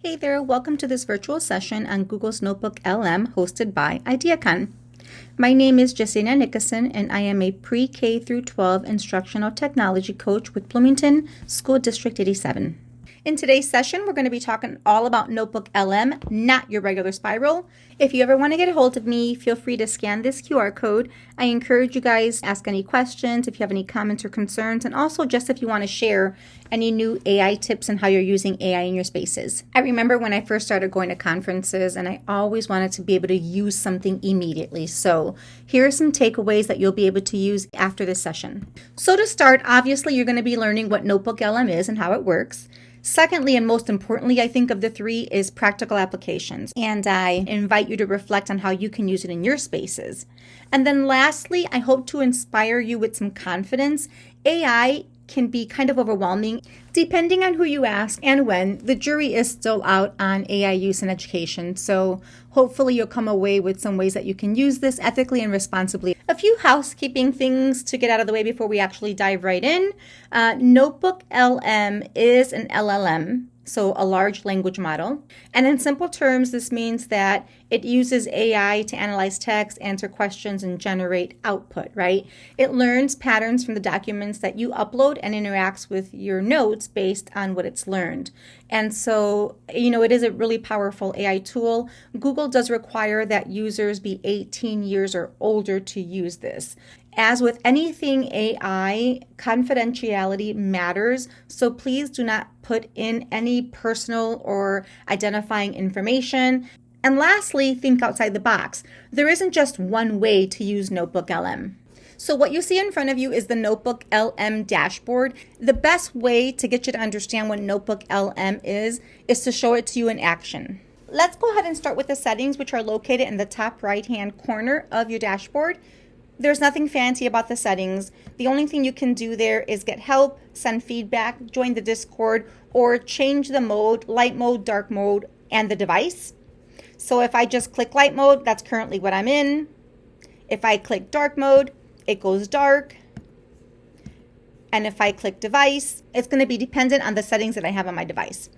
Hey there, welcome to this virtual session on Google's NotebookLM hosted by IdeaCon. My name is Jessina Nickerson and I am a pre-K through 12 instructional technology coach with Bloomington School District 87. In today's session, we're going to be talking all about NotebookLM, not your regular spiral. If you ever want to get a hold of me, feel free to scan this QR code. I encourage you guys to ask any questions if you have any comments or concerns, and also just if you want to share any new AI tips and how you're using AI in your spaces. I remember when I first started going to conferences and I always wanted to be able to use something immediately. So here are some takeaways that you'll be able to use after this session. So to start, obviously you're going to be learning what NotebookLM is and how it works. Secondly, and most importantly, I think of the three is practical applications. And I invite you to reflect on how you can use it in your spaces. And then lastly, I hope to inspire you with some confidence. AI can be kind of overwhelming depending on who you ask and when. The jury is still out on AI use in education, so hopefully you'll come away with some ways that you can use this ethically and responsibly. A few housekeeping things to get out of the way before we actually dive right in. NotebookLM is an LLM, so a large language model. And in simple terms, this means that it uses AI to analyze text, answer questions, and generate output, right? It learns patterns from the documents that you upload and interacts with your notes based on what it's learned. And so, it is a really powerful AI tool. Google does require that users be 18 years or older to use this. As with anything AI, confidentiality matters, so please do not put in any personal or identifying information. And lastly, think outside the box. There isn't just one way to use NotebookLM. So what you see in front of you is the NotebookLM dashboard. The best way to get you to understand what NotebookLM is to show it to you in action. Let's go ahead and start with the settings, which are located in the top right-hand corner of your dashboard. There's nothing fancy about the settings. The only thing you can do there is get help, send feedback, join the Discord, or change the mode, light mode, dark mode, and the device. So if I just click light mode, that's currently what I'm in. If I click dark mode, it goes dark. And if I click device, it's going to be dependent on the settings that I have on my device.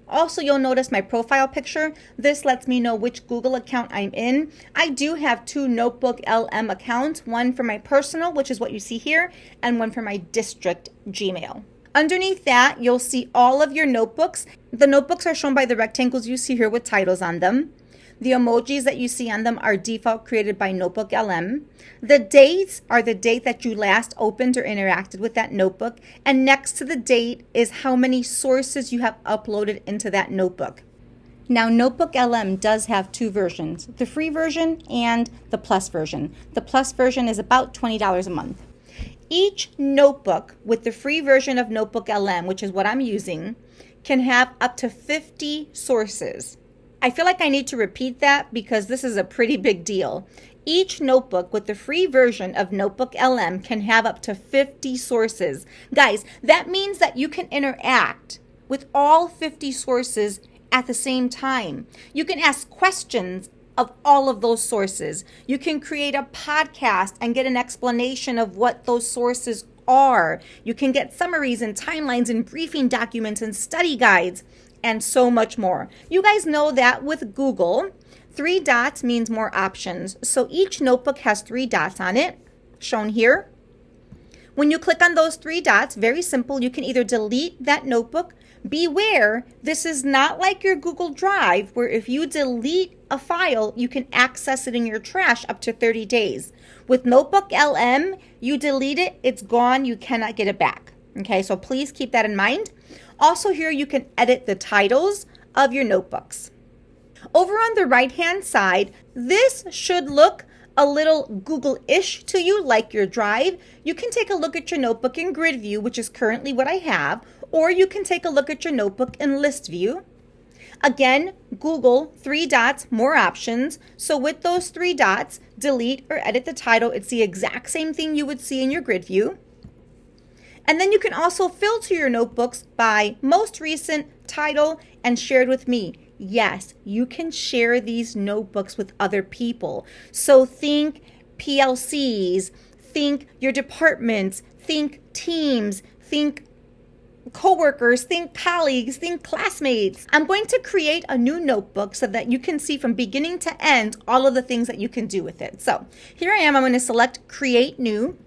Also, you'll notice my profile picture. This lets me know which Google account I'm in. I do have two NotebookLM accounts, one for my personal, which is what you see here, and one for my district Gmail. Underneath that, you'll see all of your notebooks. The notebooks are shown by the rectangles you see here with titles on them. The emojis that you see on them are default created by NotebookLM. The dates are the date that you last opened or interacted with that notebook. And next to the date is how many sources you have uploaded into that notebook. Now, NotebookLM does have two versions, the free version and the plus version. The plus version is about $20 a month. Each notebook with the free version of NotebookLM, which is what I'm using, can have up to 50 sources. I feel like I need to repeat that because this is a pretty big deal. Each notebook with the free version of NotebookLM can have up to 50 sources. Guys, that means that you can interact with all 50 sources at the same time. You can ask questions of all of those sources. You can create a podcast and get an explanation of what those sources are. You can get summaries and timelines and briefing documents and study guides, and so much more. You guys know that with Google, 3 dots means more options. So each notebook has 3 dots on it, shown here. When you click on those 3 dots, very simple, you can either delete that notebook. Beware, this is not like your Google Drive, where if you delete a file, you can access it in your trash up to 30 days. With NotebookLM, you delete it, it's gone, you cannot get it back. Okay, so please keep that in mind. Also here you can edit the titles of your notebooks. Over on the right-hand side, this should look a little Google-ish to you, like your Drive. You can take a look at your notebook in Grid View, which is currently what I have, or you can take a look at your notebook in List View. Again, Google, 3 dots, more options. So with those 3 dots, delete or edit the title. It's the exact same thing you would see in your Grid View. And then you can also filter your notebooks by most recent, title, and shared with me. Yes, you can share these notebooks with other people. So think PLCs, think your departments, think teams, think coworkers, think colleagues, think classmates. I'm going to create a new notebook so that you can see from beginning to end all of the things that you can do with it. So here I am. I'm going to select Create New.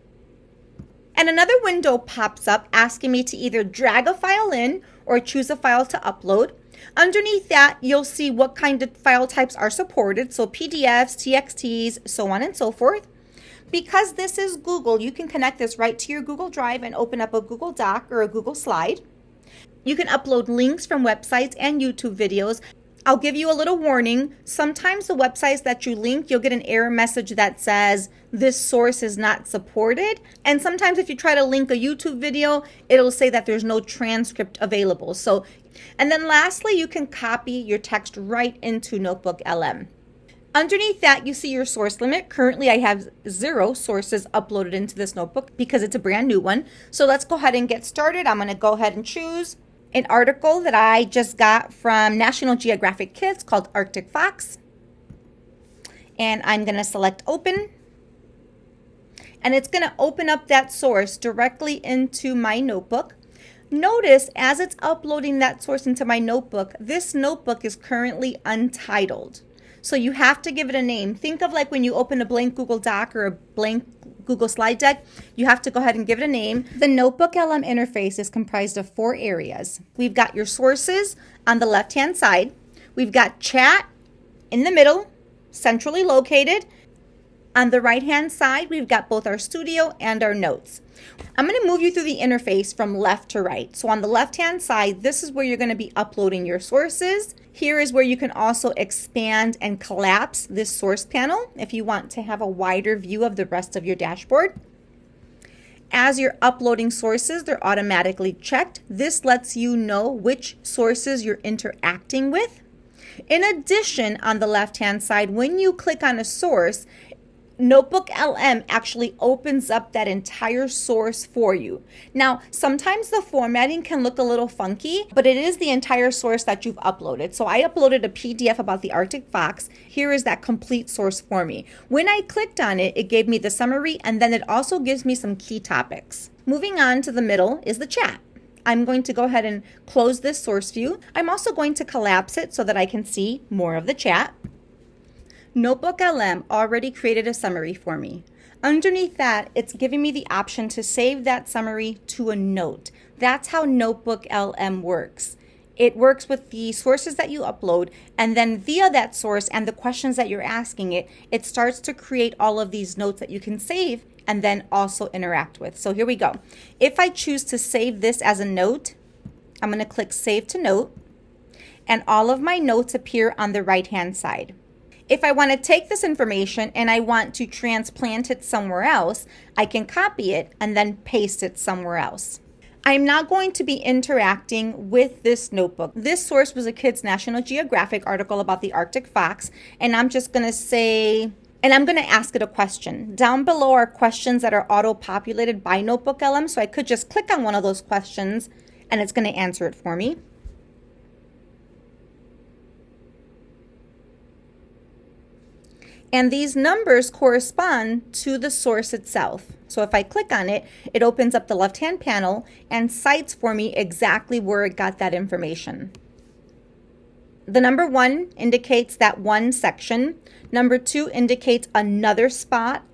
And another window pops up asking me to either drag a file in or choose a file to upload. Underneath that, you'll see what kind of file types are supported. So PDFs, TXTs, so on and so forth. Because this is Google, you can connect this right to your Google Drive and open up a Google Doc or a Google Slide. You can upload links from websites and YouTube videos. I'll give you a little warning. Sometimes the websites that you link, you'll get an error message that says this source is not supported. And sometimes if you try to link a YouTube video, it'll say that there's no transcript available. And then lastly, you can copy your text right into NotebookLM. Underneath that, you see your source limit. Currently, I have 0 sources uploaded into this notebook because it's a brand new one. So let's go ahead and get started. I'm going to go ahead and choose an article that I just got from National Geographic Kids called Arctic Fox. And I'm going to select Open. And it's going to open up that source directly into my notebook. Notice as it's uploading that source into my notebook, this notebook is currently untitled. So you have to give it a name. Think of like when you open a blank Google Doc or a blank Google slide deck, you have to go ahead and give it a name. The NotebookLM interface is comprised of 4 areas. We've got your sources on the left-hand side. We've got chat in the middle, centrally located. On the right-hand side, we've got both our studio and our notes. I'm going to move you through the interface from left to right. So on the left-hand side, this is where you're going to be uploading your sources. Here is where you can also expand and collapse this source panel if you want to have a wider view of the rest of your dashboard. As you're uploading sources, they're automatically checked. This lets you know which sources you're interacting with. In addition, on the left-hand side, when you click on a source, NotebookLM actually opens up that entire source for you. Now, sometimes the formatting can look a little funky, but it is the entire source that you've uploaded. So I uploaded a PDF about the Arctic fox. Here is that complete source for me. When I clicked on it, it gave me the summary, and then it also gives me some key topics. Moving on to the middle is the chat. I'm going to go ahead and close this source view. I'm also going to collapse it so that I can see more of the chat. NotebookLM already created a summary for me. Underneath that, it's giving me the option to save that summary to a note. That's how NotebookLM works. It works with the sources that you upload, and then via that source and the questions that you're asking it, it starts to create all of these notes that you can save and then also interact with. So here we go. If I choose to save this as a note, I'm going to click Save to Note, and all of my notes appear on the right-hand side. If I want to take this information and I want to transplant it somewhere else, I can copy it and then paste it somewhere else. I'm not going to be interacting with this notebook. This source was a Kids National Geographic article about the Arctic fox, and I'm just going to say, and I'm going to ask it a question. Down below are questions that are auto-populated by NotebookLM, so I could just click on one of those questions and it's going to answer it for me. And these numbers correspond to the source itself. So if I click on it, it opens up the left-hand panel and cites for me exactly where it got that information. The number 1 indicates that one section. Number 2 indicates another spot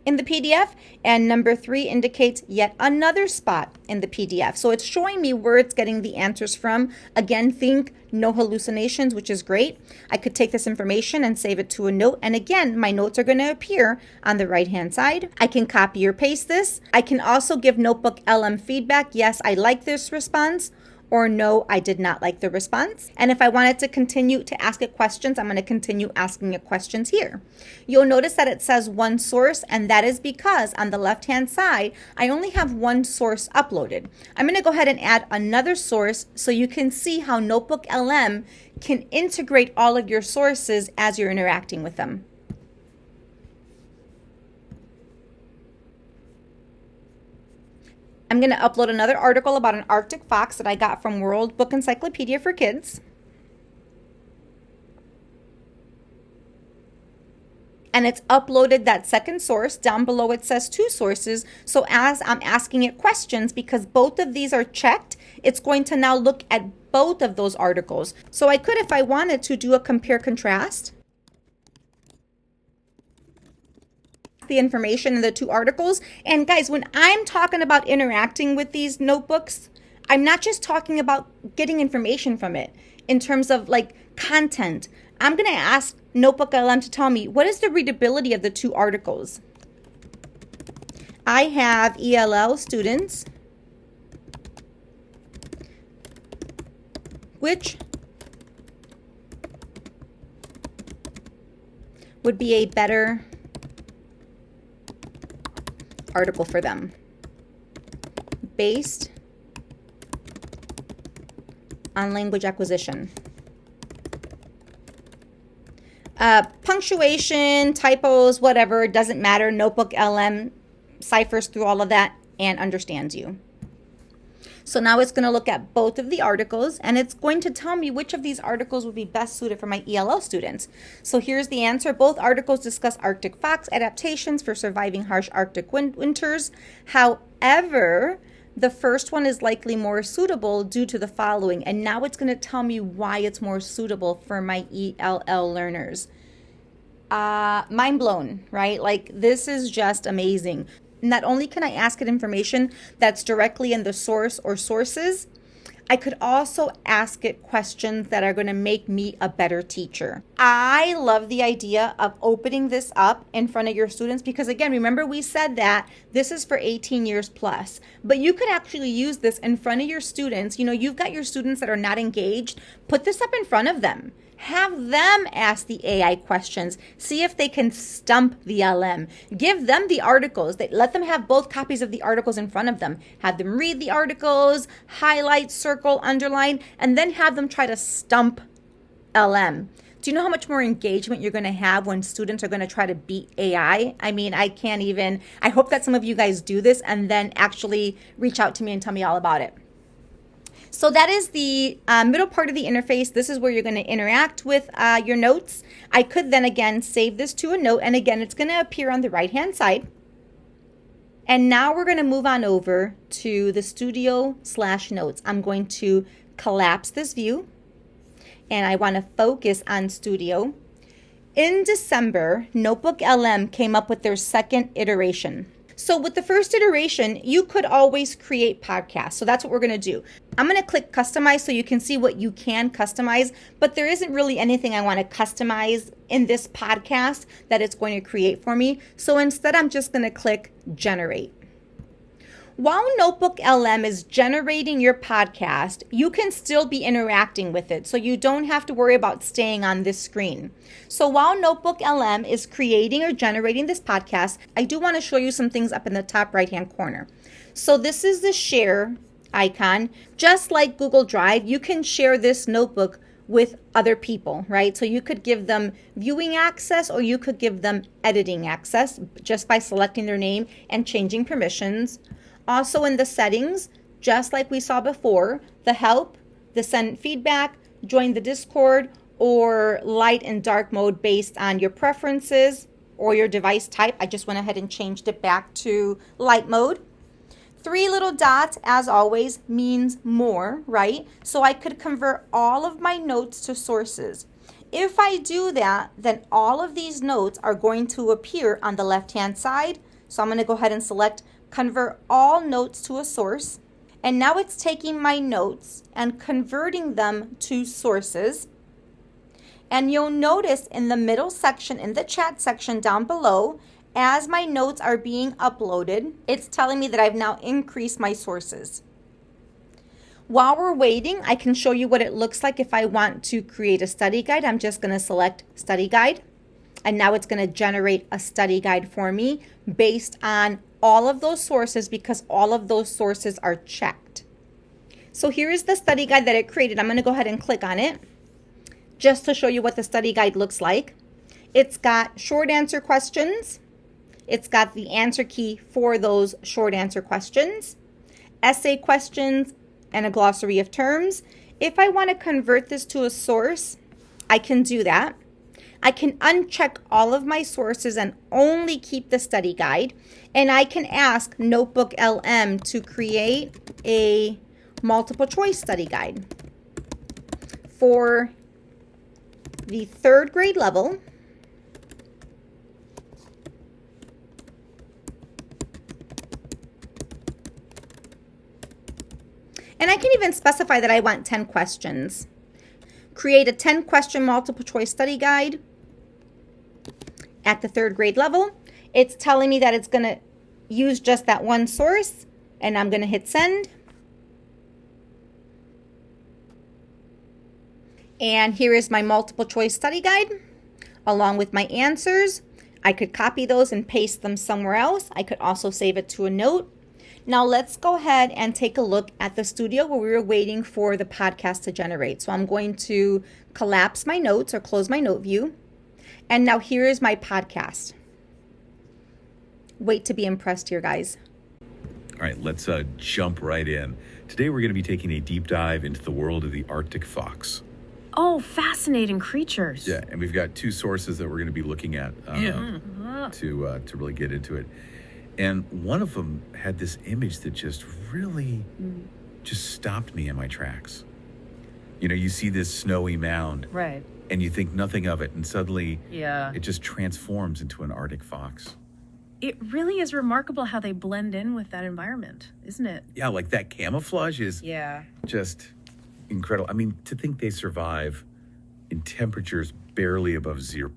in the PDF, and number 3 indicates yet another spot in the PDF. So it's showing me where it's getting the answers from. Again, think no hallucinations, which is great. I could take this information and save it to a note, and again, my notes are going to appear on the right-hand side. I can copy or paste this. I can also give NotebookLM feedback. Yes, I like this response, or no, I did not like the response. And if I wanted to continue to ask it questions, I'm going to continue asking it questions here. You'll notice that it says one source, and that is because on the left-hand side, I only have one source uploaded. I'm going to go ahead and add another source so you can see how NotebookLM can integrate all of your sources as you're interacting with them. I'm going to upload another article about an Arctic fox that I got from World Book Encyclopedia for Kids. and it's uploaded that second source. Down below it says 2 sources. So as I'm asking it questions, because both of these are checked, it's going to now look at both of those articles. So I could, if I wanted to, do a compare contrast. The information in the 2 articles. And guys, when I'm talking about interacting with these notebooks, I'm not just talking about getting information from it in terms of like content. I'm going to ask NotebookLM to tell me, what is the readability of the 2 articles? I have ELL students. Which would be a better article for them based on language acquisition? Punctuation, typos, whatever, doesn't matter. NotebookLM ciphers through all of that and understands you. So now it's going to look at both of the articles, and it's going to tell me which of these articles would be best suited for my ELL students. So here's the answer. Both articles discuss Arctic fox adaptations for surviving harsh Arctic winters. However, the first one is likely more suitable due to the following. And now it's going to tell me why it's more suitable for my ELL learners. Mind blown, right? Like, this is just amazing. Not only can I ask it information that's directly in the source or sources, I could also ask it questions that are going to make me a better teacher. I love the idea of opening this up in front of your students because, again, remember we said that this is for 18 years plus, but you could actually use this in front of your students. You know, you've got your students that are not engaged. Put this up in front of them. Have them ask the AI questions. See if they can stump the LM. Give them the articles. Let them have both copies of the articles in front of them. Have them read the articles, highlight, circle, underline, and then have them try to stump LM. Do you know how much more engagement you're going to have when students are going to try to beat AI? I mean, I hope that some of you guys do this and then actually reach out to me and tell me all about it. So that is the middle part of the interface. This is where you're going to interact with your notes. I could then again save this to a note, and again it's going to appear on the right hand side. And now we're going to move on over to the Studio/Notes. I'm going to collapse this view and I want to focus on Studio. In December, NotebookLM came up with their second iteration. So with the first iteration, you could always create podcasts. So that's what we're going to do. I'm going to click customize so you can see what you can customize, but there isn't really anything I want to customize in this podcast that it's going to create for me. So instead, I'm just going to click generate. While NotebookLM is generating your podcast, you can still be interacting with it, so you don't have to worry about staying on this screen. So while NotebookLM is creating or generating this podcast, I do want to show you some things up in the top right-hand corner. So this is the share icon. Just like Google Drive, you can share this notebook with other people, right? So you could give them viewing access or you could give them editing access just by selecting their name and changing permissions. Also in the settings, just like we saw before, the help, the send feedback, join the Discord, or light and dark mode based on your preferences or your device type. I just went ahead and changed it back to light mode. 3 little dots, as always, means more, right? So I could convert all of my notes to sources. If I do that, then all of these notes are going to appear on the left-hand side. So I'm going to go ahead and select convert all notes to a source. And now it's taking my notes and converting them to sources. And you'll notice in the middle section, in the chat section down below, as my notes are being uploaded, it's telling me that I've now increased my sources. While we're waiting, I can show you what it looks like if I want to create a study guide. I'm just going to select study guide. And now it's going to generate a study guide for me based on all of those sources because all of those sources are checked. So here is the study guide that it created. I'm going to go ahead and click on it just to show you what the study guide looks like. It's got short answer questions. It's got the answer key for those short answer questions, essay questions, and a glossary of terms. If I want to convert this to a source, I can do that. I can uncheck all of my sources and only keep the study guide. And I can ask NotebookLM to create a multiple choice study guide for the 3rd grade level. And I can even specify that I want 10 questions. Create a 10-question multiple choice study guide at the 3rd grade level. It's telling me that it's going to use just that one source, and I'm going to hit send. And here is my multiple choice study guide along with my answers. I could copy those and paste them somewhere else. I could also save it to a note. Now let's go ahead and take a look at the studio where we were waiting for the podcast to generate. So I'm going to collapse my notes or close my note view. And now here is my podcast. Wait to be impressed here, guys. All right, let's jump right in. Today we're going to be taking a deep dive into the world of the Arctic fox. Oh, fascinating creatures. Yeah, and we've got 2 sources that we're going to be looking at to really get into it. And one of them had this image that just really just stopped me in my tracks. You know, you see this snowy mound. Right. And you think nothing of it. And suddenly Yeah. it just transforms into an Arctic fox. It really is remarkable how they blend in with that environment, isn't it? Yeah, like that camouflage is Yeah. just incredible. I mean, to think they survive in temperatures barely above 0.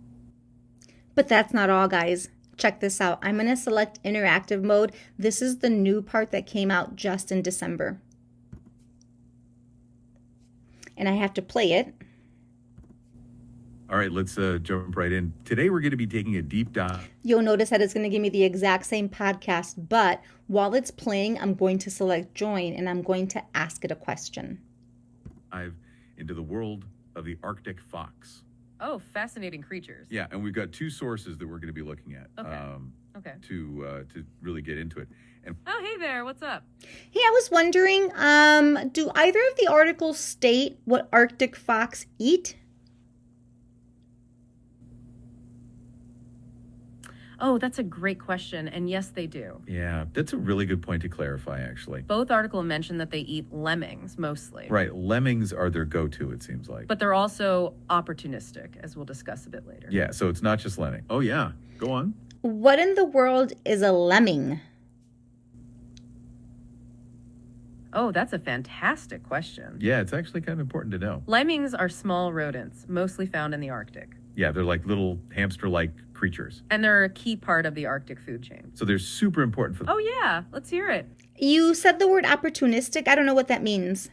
But that's not all, guys. Check this out. I'm going to select interactive mode. This is the new part that came out just in December. And I have to play it. All right, let's jump right in. Today we're going to be taking a deep dive. You'll notice that it's going to give me the exact same podcast, but while it's playing, I'm going to select join and I'm going to ask it a question. Into the world of the Arctic fox. Oh, fascinating creatures. Yeah, and we've got 2 sources that we're going to be looking at Okay. to really get into it. And Oh, hey there. What's up? Hey, I was wondering, do either of the articles state what Arctic fox eat? Oh, that's a great question. And yes, they do. yeah, that's a really good point to clarify, actually. Both articles mention that they eat lemmings mostly. Right, lemmings are their go-to, it seems like. But they're also opportunistic, as we'll discuss a bit later. Yeah, so it's not just lemming. Oh, yeah, go on. What in the world is a lemming? Oh, that's a fantastic question. Yeah, it's actually kind of important to know. Lemmings are small rodents, mostly found in the Arctic. Yeah, they're like little hamster-like creatures. And they're a key part of the Arctic food chain. So they're super important for Oh, yeah. Let's hear it. You said the word opportunistic. I don't know what that means.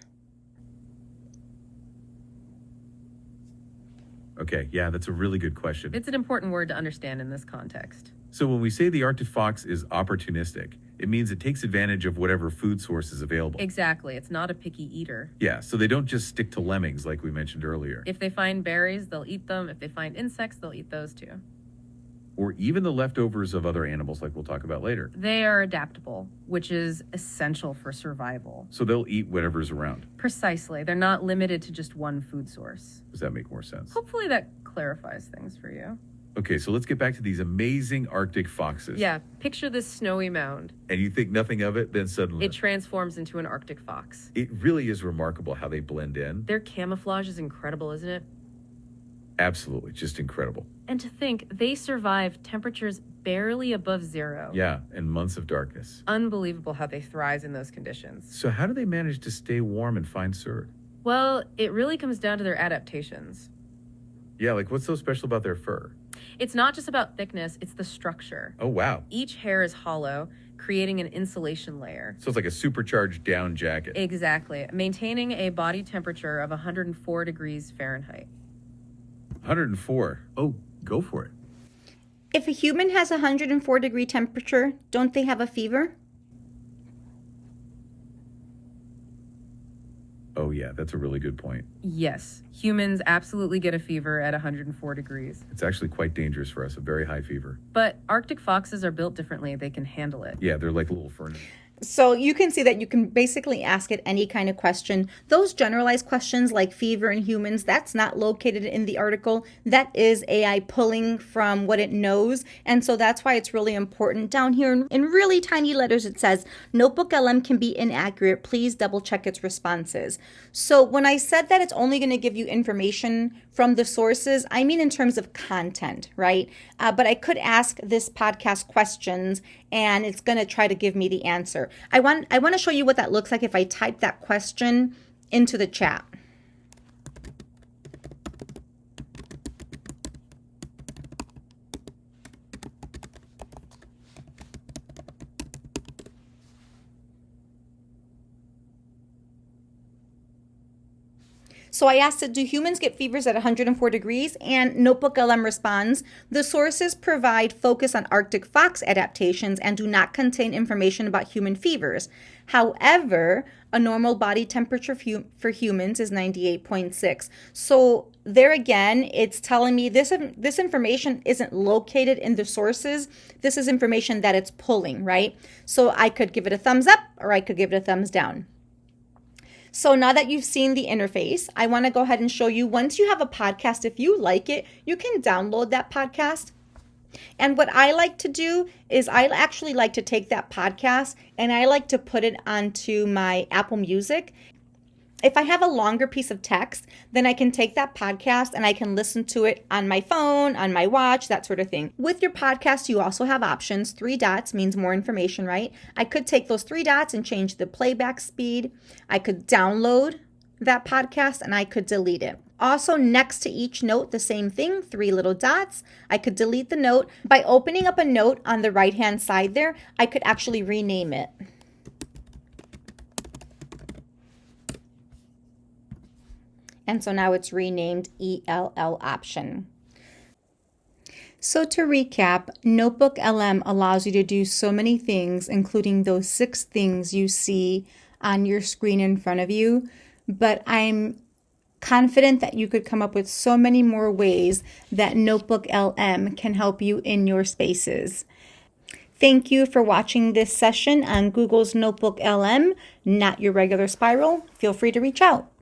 Okay, yeah, that's a really good question. It's an important word to understand in this context. So when we say the Arctic fox is opportunistic, it means it takes advantage of whatever food source is available. Exactly. It's not a picky eater. Yeah, so they don't just stick to lemmings like we mentioned earlier. If they find berries, they'll eat them. If they find insects, they'll eat those too. Or even the leftovers of other animals like we'll talk about later. They are adaptable, which is essential for survival. So they'll eat whatever's around. Precisely. They're not limited to just one food source. Does that make more sense? Hopefully that clarifies things for you. Okay, so let's get back to these amazing Arctic foxes. Yeah, picture this snowy mound. And you think nothing of it, then suddenly... It transforms into an Arctic fox. It really is remarkable how they blend in. Their camouflage is incredible, isn't it? Absolutely, just incredible. And to think, they survive temperatures barely above 0. Yeah, and months of darkness. Unbelievable how they thrive in those conditions. So how do they manage to stay warm and find food? Well, it really comes down to their adaptations. Yeah, like what's so special about their fur? It's not just about thickness, it's the structure. Oh, wow. Each hair is hollow, creating an insulation layer. So it's like a supercharged down jacket. Exactly, maintaining a body temperature of 104 degrees Fahrenheit. 104. Oh, go for it. If a human has a 104-degree temperature, don't they have a fever? Oh, yeah, that's a really good point. Yes, humans absolutely get a fever at 104 degrees. It's actually quite dangerous for us, a very high fever. But Arctic foxes are built differently. They can handle it. Yeah, they're like little furnaces. So you can see that you can basically ask it any kind of question. Those generalized questions like fever in humans, that's not located in the article. That is AI pulling from what it knows. And so that's why it's really important. Down here in really tiny letters, it says, NotebookLM can be inaccurate. Please double check its responses. So when I said that it's only going to give you information from the sources, I mean in terms of content, right? But I could ask this podcast questions and it's going to try to give me the answer. I want to show you what that looks like if I type that question into the chat. So I asked it, do humans get fevers at 104 degrees? And NotebookLM responds, the sources provide focus on Arctic fox adaptations and do not contain information about human fevers. However, a normal body temperature for humans is 98.6. So there again, it's telling me this information isn't located in the sources. This is information that it's pulling, right? So I could give it a thumbs up or I could give it a thumbs down. So now that you've seen the interface, I want to go ahead and show you, once you have a podcast, if you like it, you can download that podcast. And what I like to do is I actually like to take that podcast and I like to put it onto my Apple Music. If I have a longer piece of text, then I can take that podcast and I can listen to it on my phone, on my watch, that sort of thing. With your podcast, you also have options. 3 dots means more information, right? I could take those 3 dots and change the playback speed. I could download that podcast and I could delete it. Also, next to each note, the same thing, 3 little dots. I could delete the note. By opening up a note on the right-hand side there, I could actually rename it. And so now it's renamed ELL option. So to recap, NotebookLM allows you to do so many things, including those 6 things you see on your screen in front of you. But I'm confident that you could come up with so many more ways that NotebookLM can help you in your spaces. Thank you for watching this session on Google's NotebookLM, not your regular spiral. Feel free to reach out.